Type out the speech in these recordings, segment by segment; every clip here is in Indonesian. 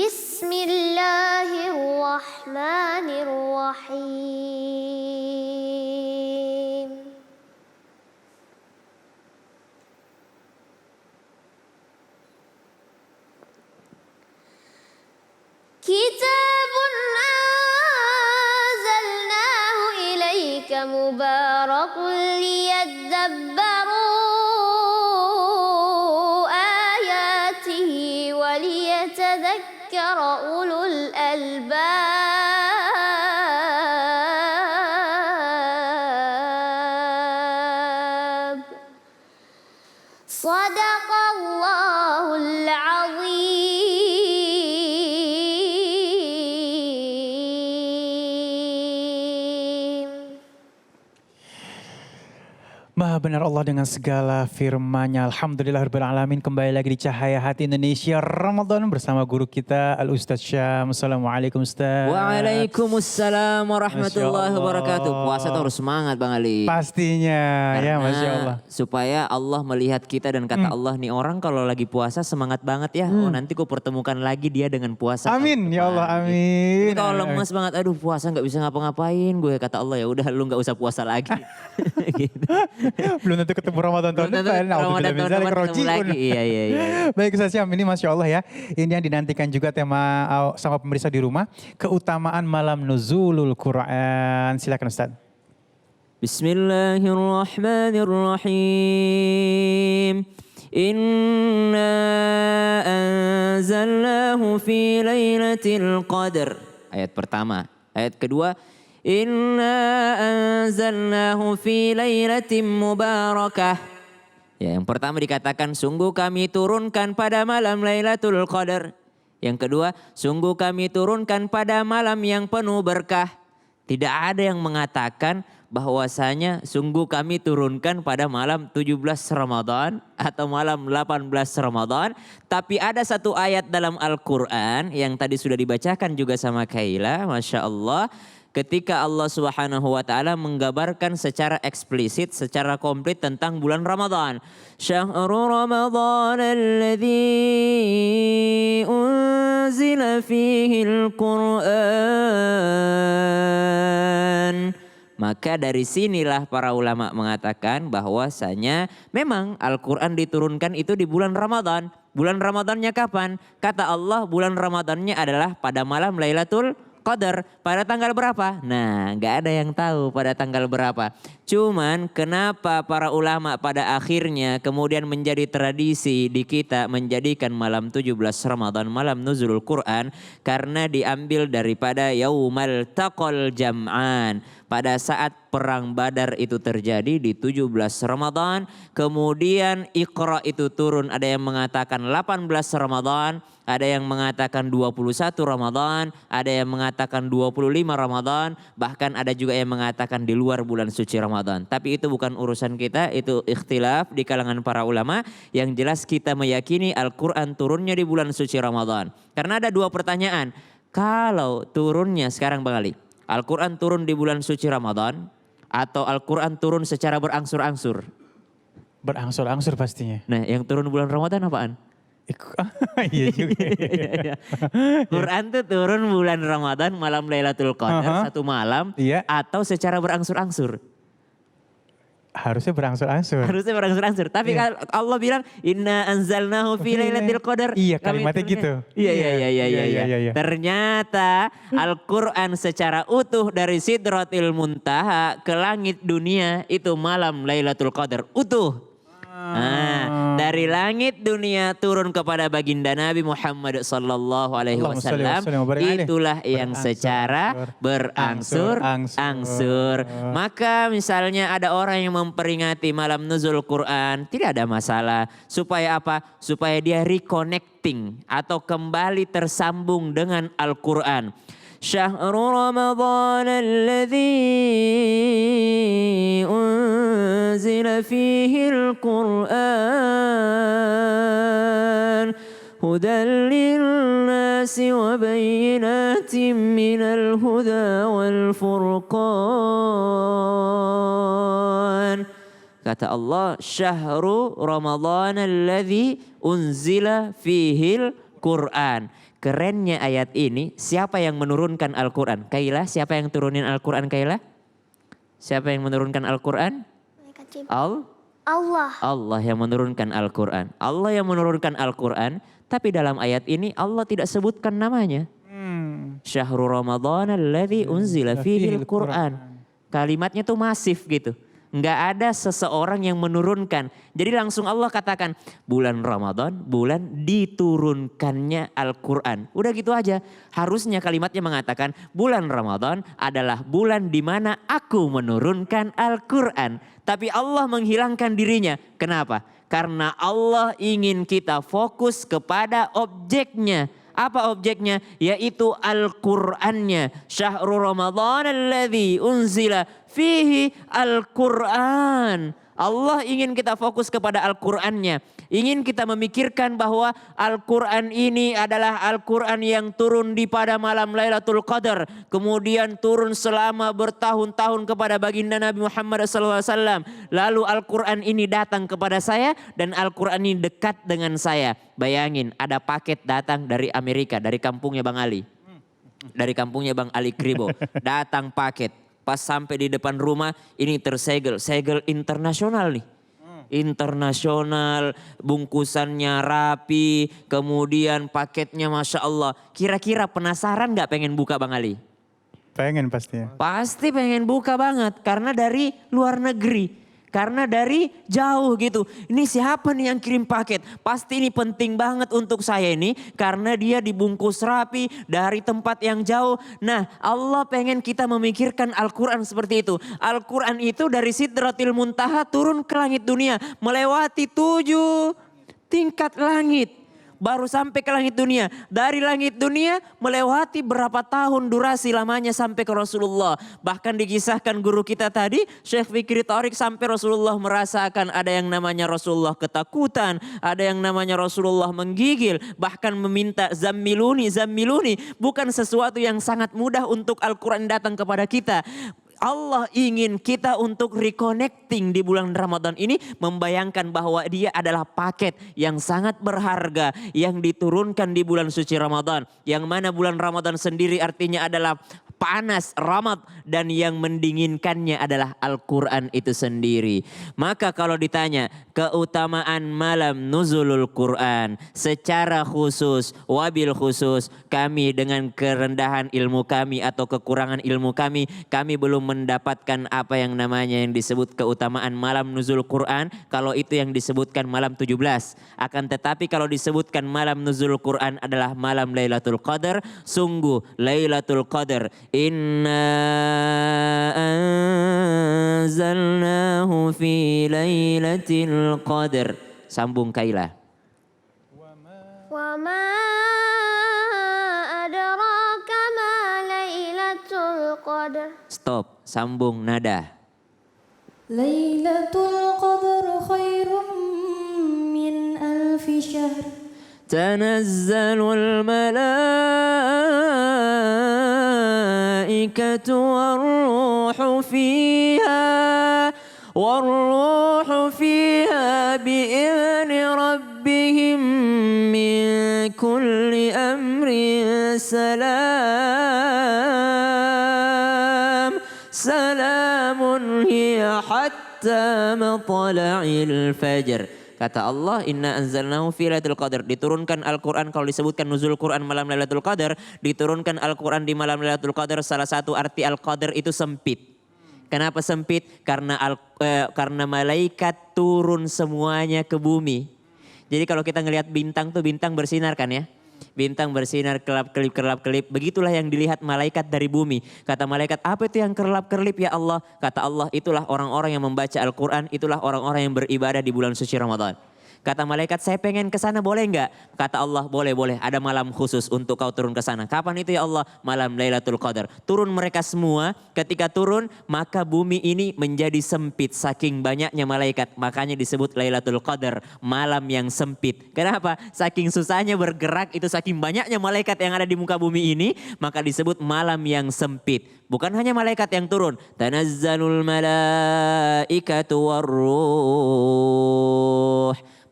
Bismillahirrahmanirrahim. Kitabun anzalnahu ilaika mubarakun liyadabbaru ayatihi wa liyatadhakkara ulul albab. Sadaqallahul azim. Maha benar Allah dengan segala firman-Nya. Alhamdulillahirabbil alamin. Kembali lagi di Cahaya Hati Indonesia Ramadan bersama guru kita Al Ustaz Syam. Assalamualaikum Ustaz. Waalaikumsalam warahmatullahi wabarakatuh. Puasa tuh harus semangat Bang Ali. Pastinya. Karena ya Masya Allah. supaya Allah melihat kita dan kata Allah nih orang kalau lagi puasa semangat banget ya. Oh nanti ku pertemukan lagi dia dengan puasa. Amin ya Allah, amin. Tapi kalau lemas banget, aduh puasa nggak bisa ngapa-ngapain. Gue kata Allah ya udah lu nggak usah puasa lagi. Gitu. Belum tentu ketemu Ramadan tahun depan. Ramadan tahun depan ketemu lagi. Iya. Baik Ustaz Syam, ini Masya Allah ya. Ini yang dinantikan juga tema sama pemirsa di rumah. Keutamaan malam nuzulul Quran. Silakan Ustaz. Bismillahirrahmanirrahim. Inna anzalnahu fi lailatul qadar. Ayat pertama. Ayat kedua. Inna anzalnahu fi lailatin mubarakah. Ya, yang pertama dikatakan sungguh kami turunkan pada malam Lailatul Qadar. Yang kedua, sungguh kami turunkan pada malam yang penuh berkah. Tidak ada yang mengatakan bahwasanya sungguh kami turunkan pada malam 17 Ramadan atau malam 18 Ramadan. Tapi ada satu ayat dalam Al-Quran yang tadi sudah dibacakan juga sama Kaila, Masya Allah. Ketika Allah Subhanahu wa taala menggambarkan secara eksplisit, secara komplit tentang bulan Ramadan. Syahrul Ramadan alladzi unzila fihi al-Qur'an. Maka dari sinilah para ulama mengatakan bahwasanya memang Al-Quran diturunkan itu di bulan Ramadan. Bulan Ramadannya kapan? Kata Allah bulan Ramadannya adalah pada malam Lailatul Qadar. Pada tanggal berapa? Nah, gak ada yang tahu pada tanggal berapa. Cuman kenapa para ulama pada akhirnya kemudian menjadi tradisi di kita menjadikan malam 17 Ramadan malam nuzulul Quran. Karena diambil daripada Yaumal Taqal Jam'an. Pada saat perang Badar itu terjadi di 17 Ramadan. Kemudian Iqra itu turun, ada yang mengatakan 18 Ramadan. Ada yang mengatakan 21 Ramadan, ada yang mengatakan 25 Ramadan, bahkan ada juga yang mengatakan di luar bulan suci Ramadan. Tapi itu bukan urusan kita, itu ikhtilaf di kalangan para ulama. Yang jelas kita meyakini Al-Quran turunnya di bulan suci Ramadan. Karena ada dua pertanyaan, kalau turunnya sekarang Bang Ali, Al-Quran turun di bulan suci Ramadan atau Al-Quran turun secara berangsur-angsur? Berangsur-angsur pastinya. Nah yang turun bulan Ramadan apaan? Iya juga. Quran tuh turun bulan Ramadan malam Lailatul Qadar satu malam atau secara berangsur-angsur? Harusnya berangsur-angsur. Harusnya berangsur-angsur. Tapi kalau Allah bilang inna anzalnahu fi lailatul qadar. Iya kalimatnya gitu. Iya. Ternyata Al-Quran secara utuh dari Sidratil Muntaha ke langit dunia itu malam Lailatul Qadar utuh. Nah, dari langit dunia turun kepada baginda Nabi Muhammad sallallahu alaihi wasallam. Itulah yang secara berangsur-angsur. Maka misalnya ada orang yang memperingati malam nuzul Quran, tidak ada masalah. Supaya apa? Supaya dia reconnecting atau kembali tersambung dengan Al-Quran. Syahrul Ramadan alladzi unzila fihi al-Qur'an hudan lin-nasi wa bayyinatin minal huda wal furqan. Kata Allah, Syahrul Ramadan alladzi unzila fihi al-Qur'an. kerennya ayat ini, siapa yang menurunkan Al-Quran? Kailah, siapa yang turunin Al-Quran Kailah? Siapa yang menurunkan Al-Quran? Malaikat Jibril. Allah. Allah yang menurunkan Al-Quran. Allah yang menurunkan Al-Quran, tapi dalam ayat ini Allah tidak sebutkan namanya. Syahrul Ramadan alladzi unzila fihi al-Quran. Kalimatnya tuh masif gitu. Nggak ada seseorang yang menurunkan. Jadi langsung Allah katakan bulan Ramadan, bulan diturunkannya Al-Quran. Udah gitu aja. Harusnya kalimatnya mengatakan bulan Ramadan adalah bulan di mana aku menurunkan Al-Quran. Tapi Allah menghilangkan dirinya. Kenapa? Karena Allah ingin kita fokus kepada objeknya. Apa objeknya? Yaitu Al-Qur'annya. Syahrul Ramadan alladzi unzila fihi Al-Qur'an. Allah ingin kita fokus kepada Al-Qur'annya. Ingin kita memikirkan bahwa Al-Quran ini adalah Al-Quran yang turun di pada malam Lailatul Qadar. Kemudian turun selama bertahun-tahun kepada baginda Nabi Muhammad SAW. Lalu Al-Quran ini datang kepada saya dan Al-Quran ini dekat dengan saya. Bayangin ada paket datang dari Amerika, dari kampungnya Bang Ali. Dari kampungnya Bang Ali Kribo. Datang paket. Pas sampai di depan rumah ini tersegel. Segel internasional nih. Internasional, bungkusannya rapi, kemudian paketnya Masya Allah. Kira-kira penasaran gak pengen buka Bang Ali? Pengen pastinya. Pasti pengen buka banget karena dari luar negeri. Karena dari jauh gitu. Ini siapa nih yang kirim paket? Pasti ini penting banget untuk saya ini. Karena dia dibungkus rapi dari tempat yang jauh. Nah Allah pengen kita memikirkan Al-Quran seperti itu. Al-Quran itu dari Sidratil Muntaha turun ke langit dunia. Melewati 7 tingkat langit. Baru sampai ke langit dunia. Dari langit dunia melewati berapa tahun durasi lamanya sampai ke Rasulullah. Bahkan dikisahkan guru kita tadi, Syekh Fikri Tariq, sampai Rasulullah merasakan ada yang namanya Rasulullah ketakutan. Ada yang namanya Rasulullah menggigil. Bahkan meminta zammiluni, zammiluni. Bukan sesuatu yang sangat mudah untuk Al-Quran datang kepada kita. Allah ingin kita untuk reconnecting di bulan Ramadan ini, membayangkan bahwa dia adalah paket yang sangat berharga yang diturunkan di bulan suci Ramadan. Yang mana bulan Ramadan sendiri artinya adalah panas, ramad, dan yang mendinginkannya adalah Al-Quran itu sendiri. Maka kalau ditanya keutamaan malam nuzulul Quran secara khusus, wabil khusus, kami dengan kerendahan ilmu kami atau kekurangan ilmu kami belum mendapatkan apa yang namanya yang disebut keutamaan malam nuzul Quran. Kalau itu yang disebutkan malam 17. Akan tetapi kalau disebutkan malam nuzul Quran adalah malam Lailatul Qadar. Sungguh Lailatul Qadar. Inna anzalnahu fi Lailatul Qadar. Sambung Kailah. Wa ma adraka ma Lailatul Qadar. Stop, sambung nada. Lailatul Qadar khairum min alfi syahr. Tanazzalul malaikatu warruhu fiha bi'izni rabbihim min kulli amrin salam. Salamun hiya hatta matla'il fajr. Kata Allah, inna anzalnahu fi Lailatul Qadar. Diturunkan Al-Quran, kalau disebutkan nuzul Quran malam Lailatul Qadar, diturunkan Al-Quran di malam Lailatul Qadar. Salah satu arti Al-Qadar itu sempit. Kenapa sempit? Karena malaikat turun semuanya ke bumi. Jadi kalau kita ngelihat bintang tuh, bintang bersinar kan ya? Bintang bersinar kelap-kelip. Begitulah yang dilihat malaikat dari bumi. Kata malaikat, apa itu yang kelap-kelip ya Allah? Kata Allah, itulah orang-orang yang membaca Al-Quran. Itulah orang-orang yang beribadah di bulan suci Ramadan. Kata malaikat, saya pengen ke sana, boleh nggak? Kata Allah, boleh. Ada malam khusus untuk kau turun ke sana. Kapan itu ya Allah? Malam Lailatul Qadar. Turun mereka semua. Ketika turun, maka bumi ini menjadi sempit saking banyaknya malaikat. Makanya disebut Lailatul Qadar, malam yang sempit. Kenapa? Saking susahnya bergerak, itu saking banyaknya malaikat yang ada di muka bumi ini, maka disebut malam yang sempit. Bukan hanya malaikat yang turun. Tanazzalul malaikatu warruh.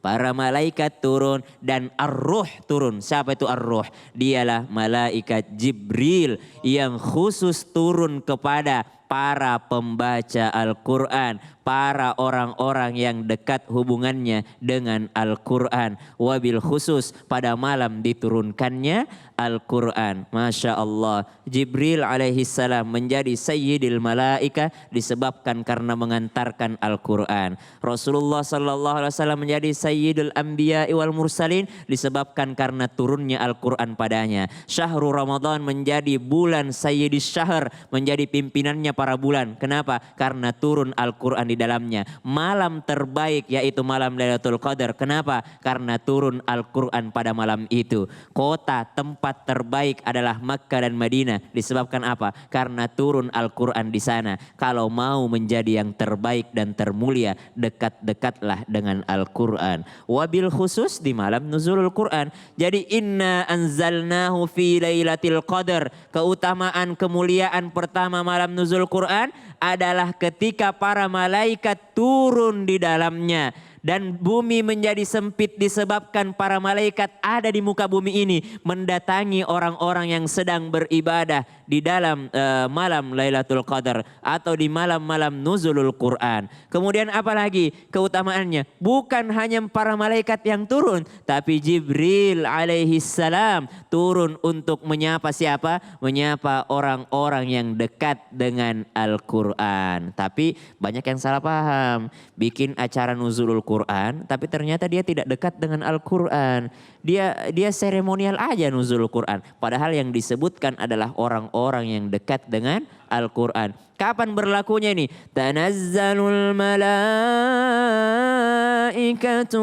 para malaikat turun dan ar-ruh turun. Siapa itu ar-ruh? Dialah malaikat Jibril yang khusus turun kepada para pembaca Al-Quran, para orang-orang yang dekat hubungannya dengan Al-Quran. Wabil khusus pada malam diturunkannya Al-Quran. Masya Allah. Jibril alaihi salam menjadi sayyidil malaika disebabkan karena mengantarkan Al-Quran. Rasulullah sallallahu alaihi wasallam menjadi sayyidul anbiya wal mursalin disebabkan karena turunnya Al-Quran padanya. Syahrul Ramadan menjadi bulan sayyidis syahr, menjadi pimpinannya para bulan. Kenapa? Karena turun Al-Quran di dalamnya. Malam terbaik yaitu malam Lailatul Qadar. Kenapa? Karena turun Al-Quran pada malam itu. Kota tempat terbaik adalah Makkah dan Madinah. Disebabkan apa? Karena turun Al-Quran di sana. Kalau mau menjadi yang terbaik dan termulia, dekat-dekatlah dengan Al-Quran. Wabil khusus di malam nuzulul Quran. Jadi inna anzalnahu fi lailatul qadar. Keutamaan kemuliaan pertama malam nuzul Quran adalah ketika para malaikat turun di dalamnya. Dan bumi menjadi sempit disebabkan para malaikat ada di muka bumi ini mendatangi orang-orang yang sedang beribadah di dalam malam Lailatul Qadar atau di malam-malam nuzulul Quran. Kemudian apa lagi keutamaannya? Bukan hanya para malaikat yang turun, tapi Jibril alaihi salam turun untuk menyapa siapa? Menyapa orang-orang yang dekat dengan Al-Quran. Tapi banyak yang salah paham, bikin acara nuzulul Quran, tapi ternyata dia tidak dekat dengan Al-Quran. Dia seremonial aja nuzul Quran. Padahal yang disebutkan adalah orang-orang yang dekat dengan Al-Quran. Kapan berlakunya ini? Tanazzalul malaikatu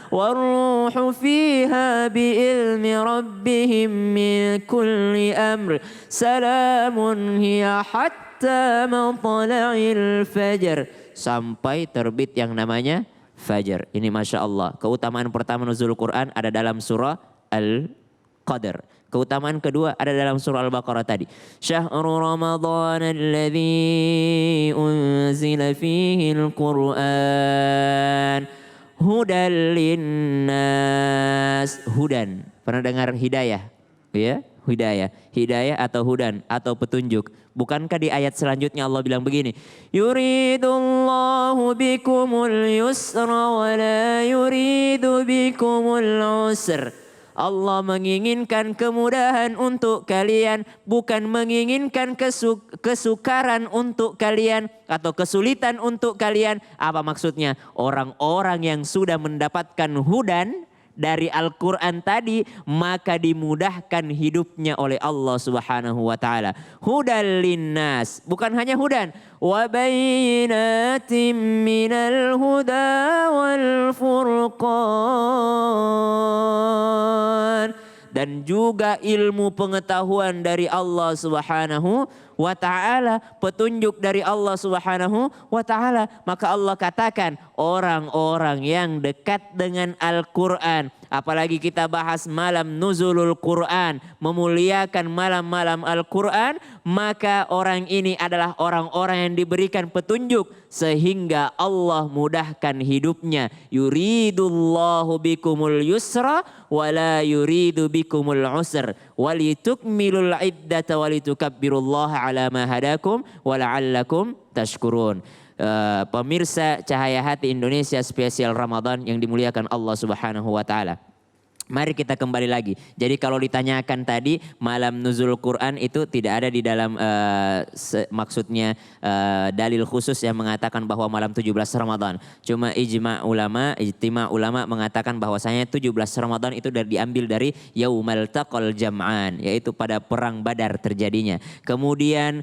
warruhu fiha biilmi rabbihim min kulli amr. Salamun hiya hatta matla'il fajr. Sampai terbit yang namanya Fajar. Ini Masya Allah. Keutamaan pertama nuzul Quran ada dalam surah Al-Qadar. Keutamaan kedua ada dalam surah Al-Baqarah tadi. Syahrul Ramadan alladzi unzila fihi al-Quran hudan linnas. Hudan. Pernah dengar hidayah? Ya, hidayah. Hidayah atau hudan atau petunjuk. Bukankah di ayat selanjutnya Allah bilang begini, yuridullahu bikumul yusra wa la yuridu bikumul usr. Allah menginginkan kemudahan untuk kalian, bukan menginginkan kesukaran untuk kalian atau kesulitan untuk kalian. Apa maksudnya? Orang-orang yang sudah mendapatkan hudan dari Al-Quran tadi, maka dimudahkan hidupnya oleh Allah Subhanahu wa taala. Hudan linnas, bukan hanya hudan, wa bayyinatin minal huda wal furqan, dan juga ilmu pengetahuan dari Allah Subhanahu wa ta'ala, petunjuk dari Allah Subhanahu wa ta'ala. Maka Allah katakan orang-orang yang dekat dengan Al-Quran, apalagi kita bahas malam nuzulul Quran, memuliakan malam-malam Al-Quran, maka orang ini adalah orang-orang yang diberikan petunjuk sehingga Allah mudahkan hidupnya. Yuridullahu bikumul yusra wa la yuridu bikumul usr walitukmilul iddata walitukabbirullaha ala ma hadakum wa la'allakum tashkurun. Pemirsa Cahaya Hati Indonesia spesial Ramadan yang dimuliakan Allah Subhanahu wa taala. Mari kita kembali lagi. Jadi kalau ditanyakan tadi malam nuzul Quran itu tidak ada di dalam maksudnya dalil khusus yang mengatakan bahwa malam 17 Ramadan. Cuma ijtima ulama mengatakan bahwasanya 17 Ramadan itu diambil dari yaumal taqal jam'an, yaitu pada perang Badar terjadinya. Kemudian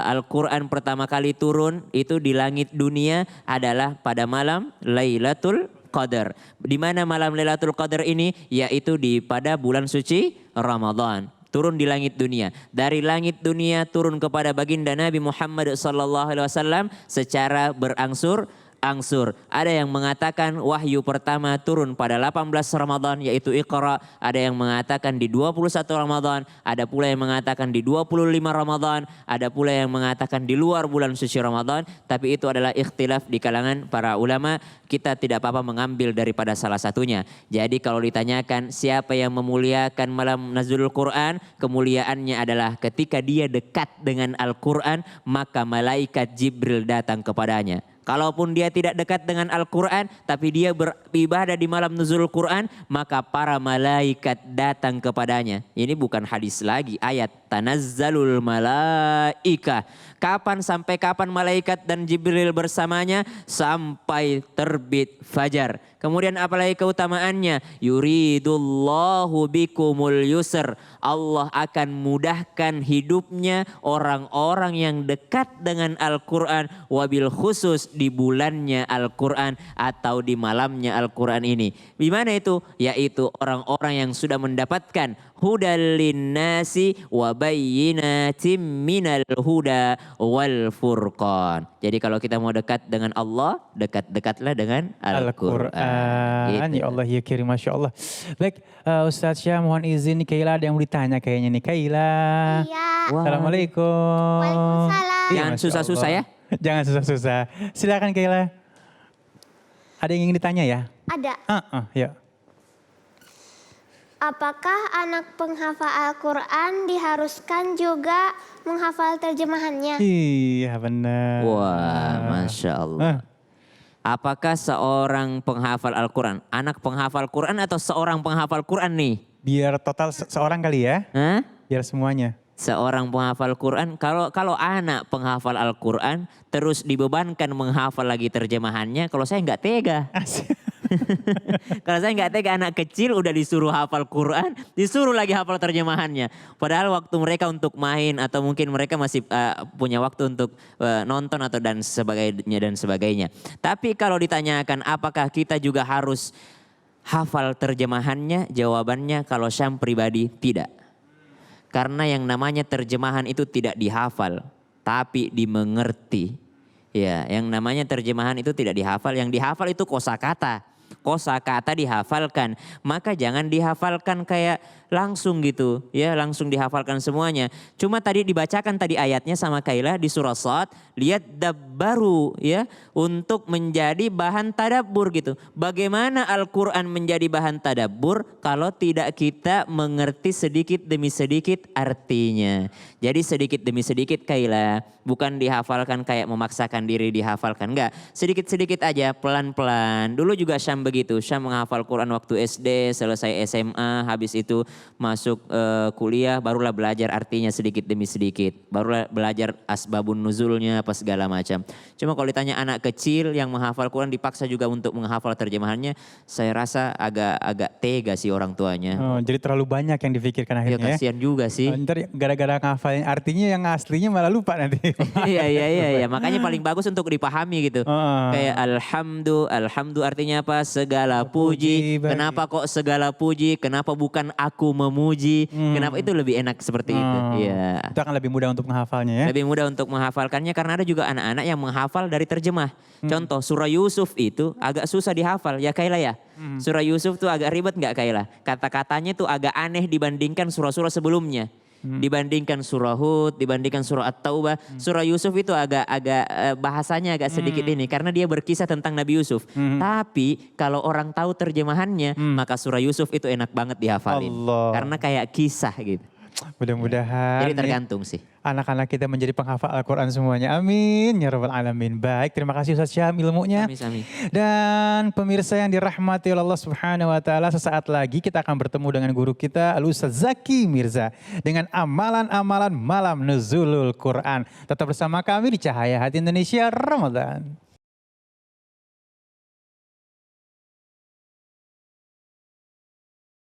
Al-Quran pertama kali turun itu di langit dunia adalah pada malam Lailatul Qadar. Di mana malam Lailatul Qadar ini? Yaitu pada bulan suci Ramadan. Turun di langit dunia. Dari langit dunia turun kepada baginda Nabi Muhammad SAW secara berangsur berangsur-angsur. Ada yang mengatakan wahyu pertama turun pada 18 Ramadan yaitu Iqra. Ada yang mengatakan di 21 Ramadan. Ada pula yang mengatakan di 25 Ramadan. Ada pula yang mengatakan di luar bulan suci Ramadan. Tapi itu adalah ikhtilaf di kalangan para ulama. Kita tidak apa-apa mengambil daripada salah satunya. Jadi kalau ditanyakan siapa yang memuliakan malam Nuzulul Quran, kemuliaannya adalah ketika dia dekat dengan Al-Quran, maka malaikat Jibril datang kepadanya. Kalaupun dia tidak dekat dengan Al-Quran, tapi dia beribadah di malam Nuzulul Quran, maka para malaikat datang kepadanya. Ini bukan hadis lagi, ayat. Tanazzalul malaika. Kapan sampai kapan malaikat dan Jibril bersamanya? Sampai terbit fajar. Kemudian apalagi keutamaannya? Yuridullahu bikumul yusr. Allah akan mudahkan hidupnya orang-orang yang dekat dengan Al-Quran. Wabil khusus di bulannya Al-Quran atau di malamnya Al-Quran ini. Di mana itu? Yaitu orang-orang yang sudah mendapatkan hudal linnasi wa bayyinatim minal huda wal furqan. Jadi kalau kita mau dekat dengan Allah, dekat-dekatlah dengan Al-Quran. Gitu. Ya Allah ya kirim, Masya Allah. Baik, Ustadz Syah mohon izin nih, Kaila ada yang mau ditanya kayaknya nih. Kaila. Iya. Assalamualaikum. Waalaikumsalam. Iya, Jangan Masya susah-susah Allah. ya. Jangan susah-susah. Silakan Kaila. Ada yang ingin ditanya ya? Ada. Ya. Apakah anak penghafal Al-Quran diharuskan juga menghafal terjemahannya? Iya benar. Wah, Masya Allah. Apakah seorang penghafal Al-Quran, anak penghafal Quran atau seorang penghafal Quran nih? Biar total seorang kali ya. Hah? Biar semuanya. Seorang penghafal Quran, kalau anak penghafal Al-Quran terus dibebankan menghafal lagi terjemahannya, kalau saya nggak tega. Kalau saya nggak tega, anak kecil udah disuruh hafal Quran, disuruh lagi hafal terjemahannya. Padahal waktu mereka untuk main atau mungkin mereka masih punya waktu untuk nonton atau dan sebagainya. Tapi kalau ditanyakan apakah kita juga harus hafal terjemahannya, jawabannya kalau Syam pribadi tidak. Karena yang namanya terjemahan itu tidak dihafal, tapi dimengerti. Ya, yang namanya terjemahan itu tidak dihafal, yang dihafal itu kosakata. Kosakata dihafalkan, maka jangan dihafalkan kayak langsung gitu, ya langsung dihafalkan semuanya. Cuma tadi dibacakan tadi ayatnya sama Kaila di surah Shad, lihat dabbaru ya untuk menjadi bahan tadabbur gitu. Bagaimana Al-Quran menjadi bahan tadabbur kalau tidak kita mengerti sedikit demi sedikit artinya. Jadi sedikit demi sedikit Kaila, bukan dihafalkan kayak memaksakan diri dihafalkan, enggak. Sedikit-sedikit aja, pelan-pelan. Dulu juga Syam begitu, Syam menghafal Quran waktu SD, selesai SMA, habis itu masuk kuliah, barulah belajar artinya sedikit demi sedikit. Barulah belajar asbabun nuzulnya apa segala macam. Cuma kalau ditanya anak kecil yang menghafal Quran dipaksa juga untuk menghafal terjemahannya, saya rasa agak tega sih orang tuanya. Oh, jadi terlalu banyak yang difikirkan akhirnya ya. Kasihan juga sih. Ntar gara-gara ngafalin artinya yang aslinya malah lupa nanti. Iya. Makanya paling bagus untuk dipahami gitu. Kayak alhamdu artinya apa? Segala puji. Kenapa kok segala puji? Kenapa bukan aku memuji? Kenapa itu lebih enak seperti itu? Iya. Itu akan lebih mudah untuk menghafalnya ya. Lebih mudah untuk menghafalkannya karena ada juga anak-anak yang menghafal dari terjemah. Contoh surah Yusuf itu agak susah dihafal ya Kaila ya. Surah Yusuf tuh agak ribet nggak Kaila? Kata-katanya tuh agak aneh dibandingkan surah-surah sebelumnya. Dibandingkan surah Hud, dibandingkan surah At-Taubah, surah Yusuf itu agak bahasanya agak sedikit ini karena dia berkisah tentang Nabi Yusuf. Tapi kalau orang tahu terjemahannya, maka surah Yusuf itu enak banget dihafalin. Karena kayak kisah gitu. Mudah-mudahan jadi tergantung sih. Anak-anak kita menjadi penghafal Al-Quran semuanya. Amin. Ya Rabbal Alamin. Baik, terima kasih Ustaz Syam ilmunya. Amin. Dan pemirsa yang dirahmati oleh Allah Subhanahu Wa Taala, sesaat lagi kita akan bertemu dengan guru kita Al-Ustaz Zaki Mirza dengan amalan-amalan malam Nuzulul Quran. Tetap bersama kami di Cahaya Hati Indonesia Ramadan.